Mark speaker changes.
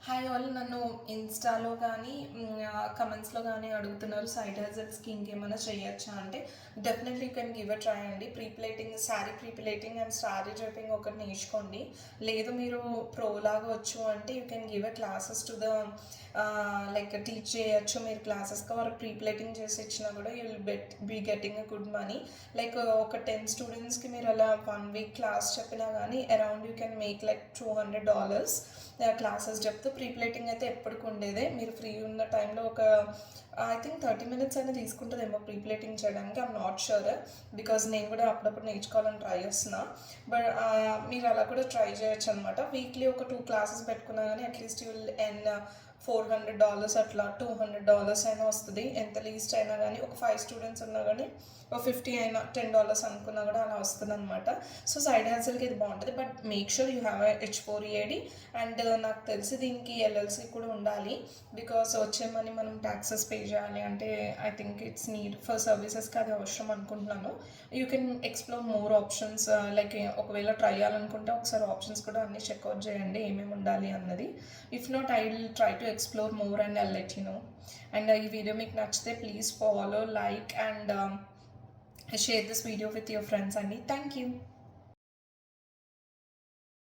Speaker 1: Hi all, నన్ను ఇన్స్టాలో కానీ కమెంట్స్లో కానీ అడుగుతున్నారు సైడ్ హజల్స్కి ఇంకేమైనా చేయొచ్చా అంటే definitely you can give a try అండి. Prepleating, sari prepleating and sari draping ఒకటి నేర్చుకోండి. లేదు మీరు ప్రో లాగా వచ్చు అంటే you can give a classes to the like teach చేయొచ్చు. మీరు క్లాసెస్కి వరకు ప్రీప్లేటింగ్ చేసి ఇచ్చినా కూడా you will be getting a good money. Like ఒక 10 స్టూడెంట్స్కి మీరు అలా 1 వీక్ క్లాస్ చెప్పినా కానీ around you can make like $200 classes చెప్తూ. ప్రీప్లేటింగ్ అయితే ఎప్పటికి ఉండేదే. మీరు ఫ్రీ ఉన్న టైంలో ఒక ఐ థింక్ 30 minutes అయినా తీసుకుంటుందేమో ప్రీప్లేటింగ్ చేయడానికి. ఐమ్ నాట్ షూర్ బికాజ్ నేను కూడా అప్పుడప్పుడు నేర్చుకోవాలని ట్రై చేస్తున్నా. బట్ మీరు అలా కూడా ట్రై చేయొచ్చు అనమాట. వీక్లీ ఒక 2 క్లాసెస్ పెట్టుకున్నా కానీ అట్లీస్ట్ యూ విల్ ఎర్న్ $400 అట్లా $200 అయినా వస్తుంది. ఎంత లీస్ట్ అయినా కానీ ఒక 5 స్టూడెంట్స్ ఉన్నా కానీ ఒక 50 అయినా $10 అనుకున్నా కూడా అలా వస్తుంది అనమాట. సో సైడ్ హ్యాసల్కి ఇది బాగుంటుంది. But make sure you have H4EAD and నాకు తెలిసి దీనికి LLC కూడా ఉండాలి. బికాస్ వచ్చే మనీ మనం ట్యాక్సెస్ పే చేయాలి అంటే I think it's need for సర్వీసెస్కి అది అవసరం అనుకుంటున్నాను. You can explore more options. Like ఒకవేళ ట్రై చేయాలనుకుంటే ఒకసారి ఆప్షన్స్ కూడా అన్నీ చెక్అవుట్ చేయండి ఏమేమి ఉండాలి అన్నది. If not I will try to explore more and I'll let you know. And ఈ వీడియో మీకు నచ్చితే please follow, like and share this video with your friends, Andy. Thank you.